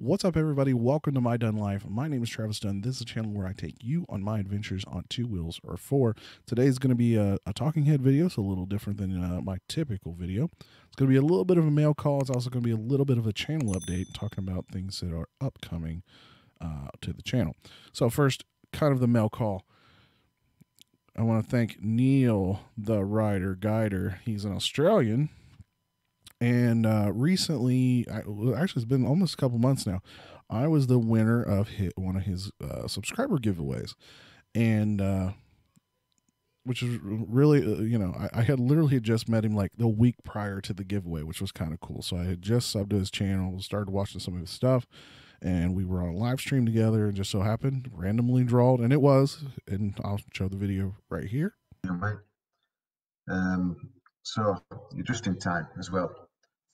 What's up, everybody? Welcome to MyDunnLife. My name is Travis Dunn. This is a channel where I take you on my adventures on two wheels or four. Today is going to be a talking head video, so a little different than my typical video. It's going to be a little bit of a mail call. It's also going to be a little bit of a channel update, talking about things that are upcoming to the channel. So first, kind of the mail call. I want to thank Neil, the rider guider. He's an Australian. And recently, actually it's been almost a couple months now, I was the winner of one of his subscriber giveaways. And which is really, I had literally just met him like the week prior to the giveaway, which was kind of cool. So I had just subbed to his channel, started watching some of his stuff, and we were on a live stream together, and just so happened, randomly drawed, and it was, and I'll show the video right here. So you're just in time as well.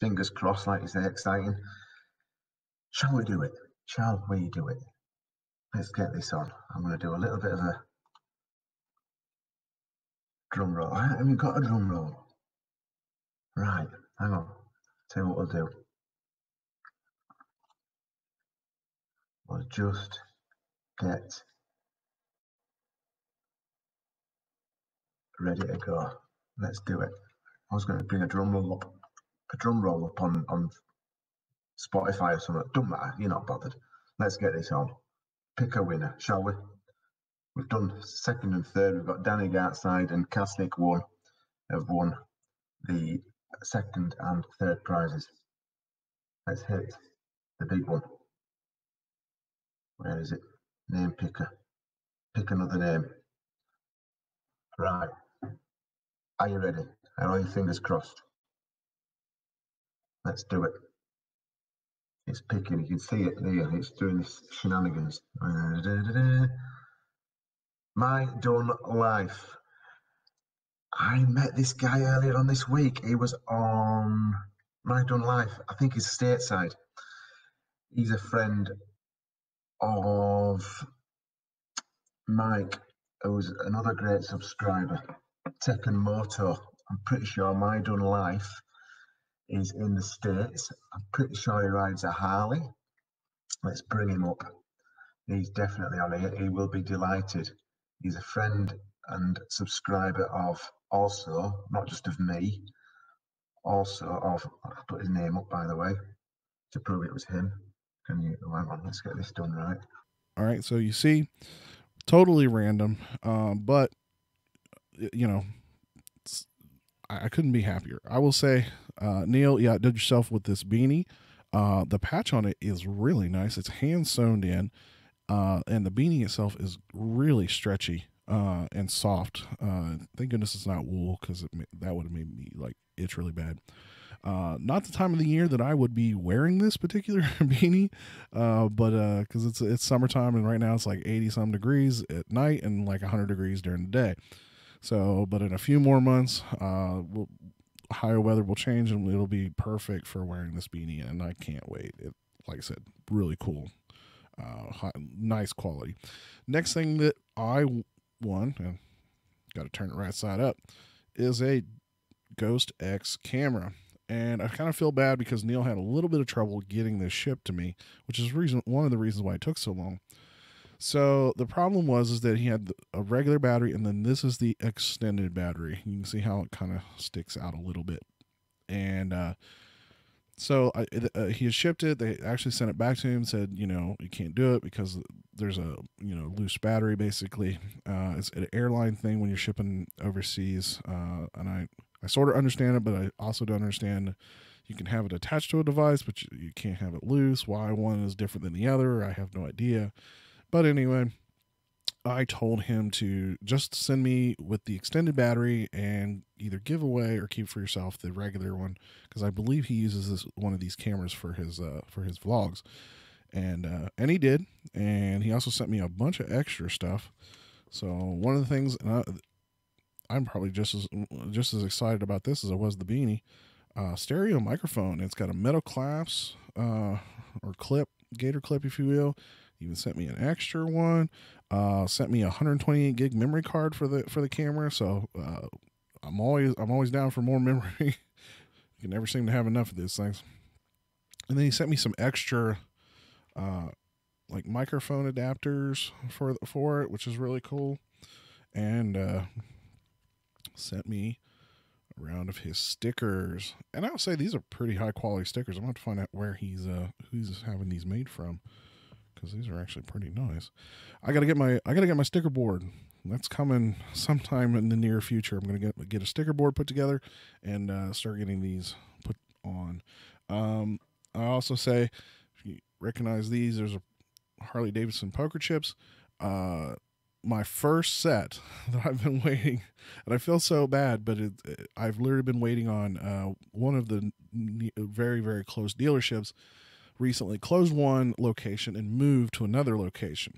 Fingers crossed, like you say, exciting. Shall we do it? Shall we do it? Let's get this on. I'm going to do a little bit of a drum roll. I haven't got a drum roll. Right, hang on. Tell you what we'll do. We'll just get ready to go. Let's do it. I was going to bring a drum roll up on Spotify or something. Don't matter, you're not bothered. Let's get this on. Pick a winner, shall we? We've done second and third. We've got Danny Gartside and Kasnick have won the second and third prizes. Let's hit the big one. Where is it? Name picker. Pick another name. Right. Are you ready? Are your fingers crossed? Let's do it. It's picking. You can see it there. It's doing this shenanigans. MyDunnLife. I met this guy earlier on this week. He was on MyDunnLife. I think he's stateside. He's a friend of Mike, who's another great subscriber. Tekken Moto. I'm pretty sure MyDunnLife is in the States. I'm pretty sure he rides a Harley. Let's bring him up. He's definitely on here. He will be delighted. He's a friend and subscriber of, also, not just of me, also of, I'll put his name up by the way, to prove it was him. Can you, hang on, let's get this done right. All right, so you see, totally random, but, I couldn't be happier. I will say, Neil, yeah, did yourself with this beanie. The patch on it is really nice. It's hand sewn in, and the beanie itself is really stretchy and soft. Thank goodness it's not wool, because that would have made me like itch really bad. Not the time of the year that I would be wearing this particular beanie, but because it's summertime, and right now it's like 80-some degrees at night and like 100 degrees during the day. So, but in a few more months, higher weather will change, and it'll be perfect for wearing this beanie, and I can't wait. It, like I said, really cool, nice quality. Next thing that I won, and got to turn it right side up, is a Ghost X camera. And I kind of feel bad because Neil had a little bit of trouble getting this shipped to me, which is one of the reasons why it took so long. So the problem was that he had a regular battery, and then this is the extended battery. You can see how it kind of sticks out a little bit. And so he had shipped it. They actually sent it back to him and said, you can't do it because there's a, loose battery, basically. It's an airline thing when you're shipping overseas. And I sort of understand it, but I also don't understand you can have it attached to a device, but you can't have it loose. Why one is different than the other, I have no idea. But anyway, I told him to just send me with the extended battery and either give away or keep for yourself the regular one, because I believe he uses one of these cameras for his vlogs, and he did, and he also sent me a bunch of extra stuff. So one of the things, and I'm probably just as excited about this as I was the beanie. Stereo microphone. It's got a metal clasp or clip, gator clip, if you will. Even sent me an extra one. Sent me a 128 gig memory card for the camera. So I'm always down for more memory. You can never seem to have enough of these things. And then he sent me some extra like microphone adapters for it, which is really cool. And sent me a round of his stickers. And I would say these are pretty high quality stickers. I'm going to find out where he's who's having these made from, because these are actually pretty nice. I gotta get my sticker board. That's coming sometime in the near future. I'm gonna get a sticker board put together and start getting these put on. I also say, if you recognize these, there's a Harley Davidson poker chips. My first set that I've been waiting, and I feel so bad, but I've literally been waiting on one of the very, very close dealerships recently closed one location and moved to another location.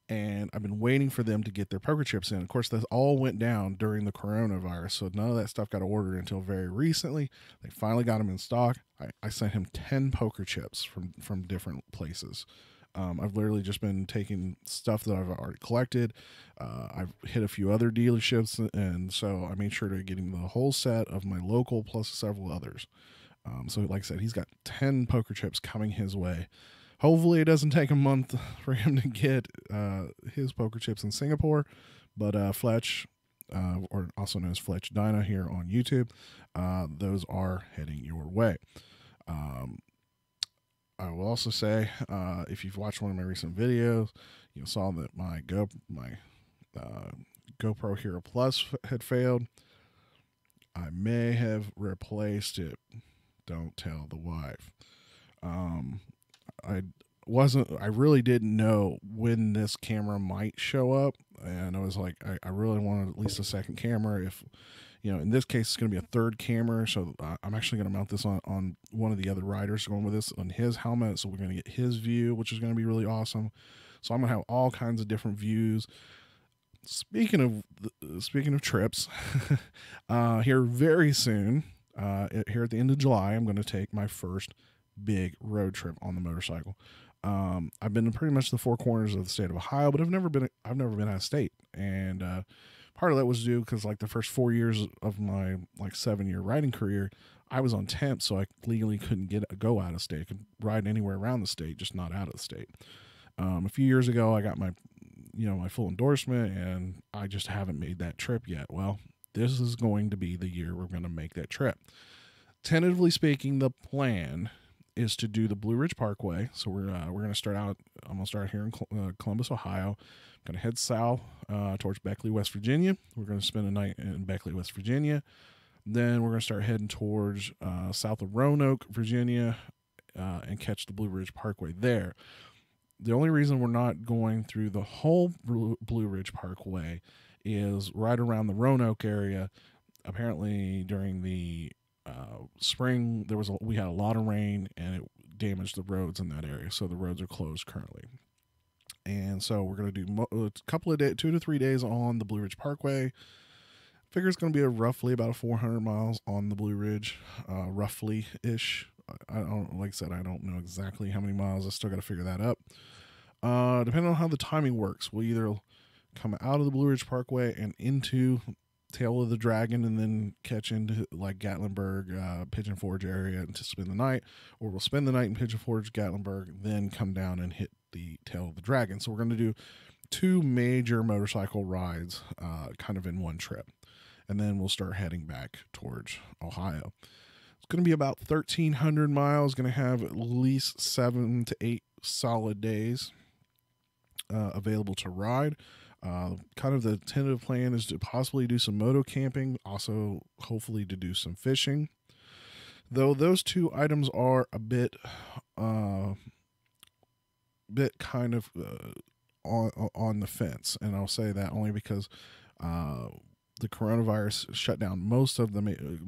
And I've been waiting for them to get their poker chips in. Of course, this all went down during the coronavirus, so none of that stuff got ordered until very recently. They finally got them in stock. I sent him 10 poker chips from different places. I've literally just been taking stuff that I've already collected. I've hit a few other dealerships, and so I made sure to get him the whole set of my local plus several others. So like I said, he's got 10 poker chips coming his way. Hopefully it doesn't take a month for him to get his poker chips in Singapore. But Fletch, or also known as Fletch Dyna here on YouTube, those are heading your way. I will also say, if you've watched one of my recent videos, you saw that my GoPro Hero Plus had failed. I may have replaced it. Don't tell the wife. I really didn't know when this camera might show up, and I was like, I really wanted at least a second camera. If in this case it's going to be a third camera, so I'm actually going to mount this on one of the other riders going with this on his helmet, so we're going to get his view, which is going to be really awesome. So I'm going to have all kinds of different views. Speaking of trips, here very soon, here at the end of July, I'm going to take my first big road trip on the motorcycle. I've been to pretty much the four corners of the state of Ohio, but I've never been out of state, and part of that was due because like the first 4 years of my 7-year riding career, I was on temp, so I legally couldn't go out of state. I could ride anywhere around the state, just not out of the state. A few years ago, I got my my full endorsement, and I just haven't made that trip yet. Well, this is going to be the year we're going to make that trip. Tentatively speaking, the plan is to do the Blue Ridge Parkway. So we're going to start out. I'm going to start here in Columbus, Ohio. I'm going to head south towards Beckley, West Virginia. We're going to spend a night in Beckley, West Virginia. Then we're going to start heading towards south of Roanoke, Virginia, and catch the Blue Ridge Parkway there. The only reason we're not going through the whole Blue Ridge Parkway is right around the Roanoke area. Apparently, during the spring, we had a lot of rain, and it damaged the roads in that area, so the roads are closed currently. And so we're going to do a couple of days, 2 to 3 days on the Blue Ridge Parkway. Figure it's going to be roughly about 400 miles on the Blue Ridge, roughly-ish. Like I said, I don't know exactly how many miles. I still got to figure that up. Depending on how the timing works, we'll either come out of the Blue Ridge Parkway and into Tail of the Dragon and then catch into like Gatlinburg, Pigeon Forge area to spend the night, or we'll spend the night in Pigeon Forge, Gatlinburg, then come down and hit the Tail of the Dragon. So we're going to do 2 major motorcycle rides kind of in one trip, and then we'll start heading back towards Ohio. It's going to be about 1,300 miles, going to have at least 7 to 8 solid days available to ride. Kind of the tentative plan is to possibly do some moto camping, also hopefully to do some fishing. Though those 2 items are a bit kind of on the fence, and I'll say that only because the coronavirus shut down most of the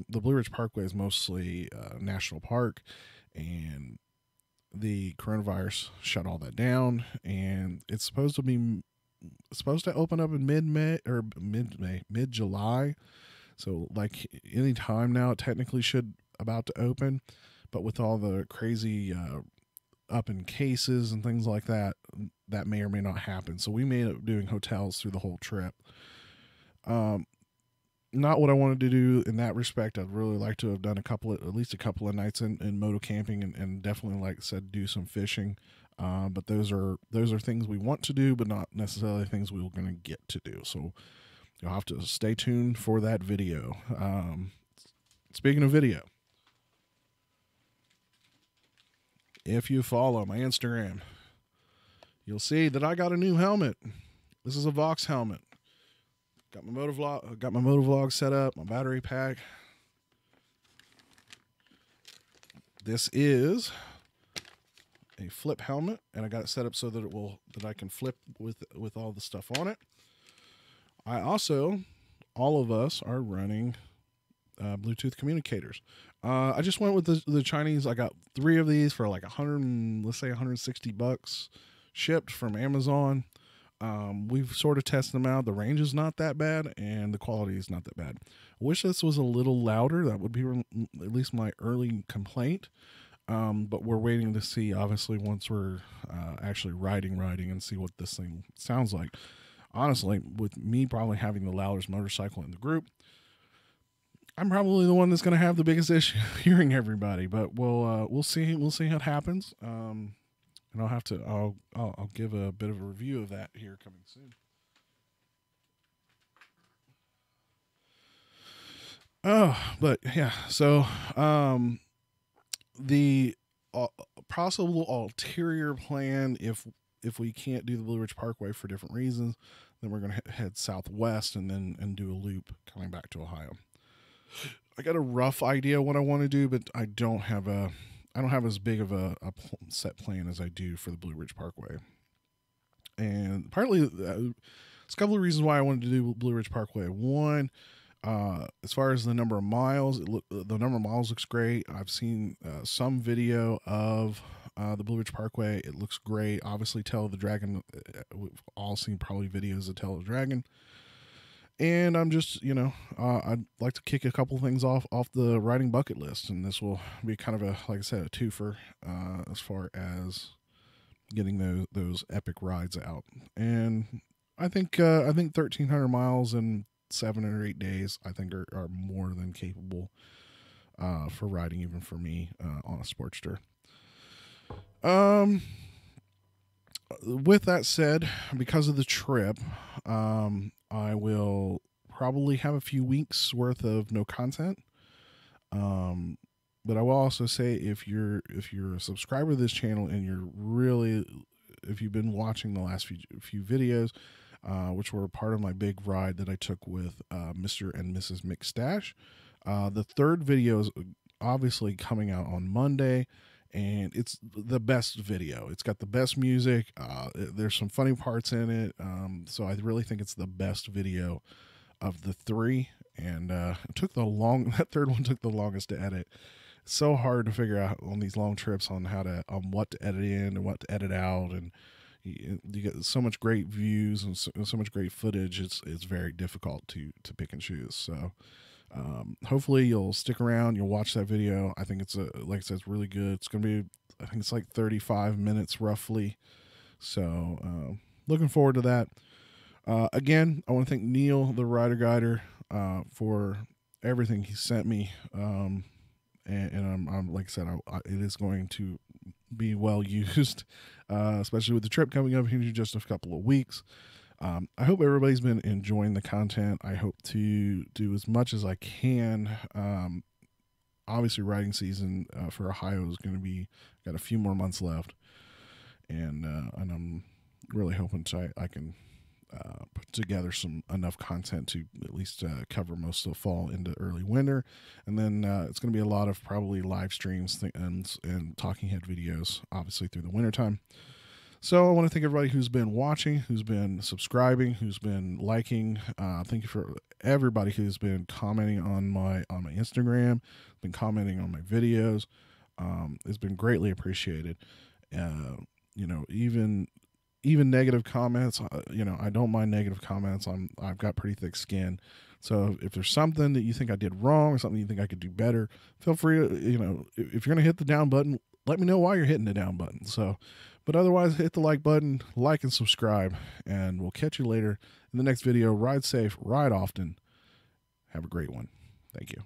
Blue Ridge Parkway is mostly national park, and the coronavirus shut all that down, and it's supposed to open up in mid July. So like any time now, it technically should about to open, but with all the crazy up in cases and things like that, that may or may not happen. So we may end up doing hotels through the whole trip. Not what I wanted to do in that respect. I'd really like to have done at least a couple of nights in moto camping, and definitely, like I said, do some fishing. But those are things we want to do, but not necessarily things we were going to get to do. So you'll have to stay tuned for that video. Speaking of video, if you follow my Instagram, you'll see that I got a new helmet. This is a Vox helmet. Got my motovlog set up, my battery pack. This is a flip helmet, and I got it set up so that I can flip with all the stuff on it. All of us are running Bluetooth communicators. I just went with the Chinese. I got 3 of these for like $160 shipped from Amazon. We've sort of tested them out. The range is not that bad, and the quality is not that bad. I wish this was a little louder. That would be at least my early complaint. But we're waiting to see, obviously, once we're actually riding and see what this thing sounds like. Honestly, with me probably having the loudest motorcycle in the group, I'm probably the one that's going to have the biggest issue hearing everybody. But we'll see. We'll see how it happens. And I'll give a bit of a review of that here coming soon. But yeah, so the possible ulterior plan, if we can't do the Blue Ridge Parkway for different reasons, then we're going to head southwest and do a loop coming back to Ohio. I got a rough idea what I want to do, but I don't have as big of a set plan as I do for the Blue Ridge Parkway. And partly, there's a couple of reasons why I wanted to do Blue Ridge Parkway. One, as far as the number of miles, the number of miles looks great. I've seen some video of the Blue Ridge Parkway. It looks great. Obviously, Tail of the Dragon, we've all seen probably videos of Tail of the Dragon. And I'm just, I'd like to kick a couple things off the riding bucket list, and this will be kind of like I said, a twofer as far as getting those epic rides out. And I think 1,300 miles in 7 or 8 days, I think are more than capable for riding, even for me on a Sportster. With that said, because of the trip, I will probably have a few weeks worth of no content. But I will also say, if you're a subscriber to this channel and if you've been watching the last few videos, which were part of my big ride that I took with Mr. and Mrs. McStash, the 3rd video is obviously coming out on Monday. And it's the best video. It's got the best music. There's some funny parts in it. So I really think it's the best video of the 3. And that 3rd one took the longest to edit. It's so hard to figure out on these long trips on what to edit in and what to edit out. And you get so much great views and so much great footage. It's very difficult to pick and choose. So hopefully you'll stick around, you'll watch that video. I think like I said, it's really good. It's going to be, I think it's like 35 minutes roughly. So, looking forward to that. Again, I want to thank Neil, the Rider Guider, for everything he sent me. And I'm like I said, it is going to be well used, especially with the trip coming up here in just a couple of weeks. I hope everybody's been enjoying the content. I hope to do as much as I can. Obviously, riding season for Ohio is going to be got a few more months left, and I'm really hoping I can put together enough content to at least cover most of the fall into early winter, and then it's going to be a lot of probably live streams and talking head videos, obviously through the wintertime. So I want to thank everybody who's been watching, who's been subscribing, who's been liking. Thank you for everybody who's been commenting on my Instagram, been commenting on my videos. It's been greatly appreciated. Even negative comments. I don't mind negative comments. I've got pretty thick skin. So if there's something that you think I did wrong or something you think I could do better, feel free to, if you're going to hit the down button, let me know why you're hitting the down button. So, but otherwise, hit the like button, like and subscribe, and we'll catch you later in the next video. Ride safe, ride often. Have a great one. Thank you.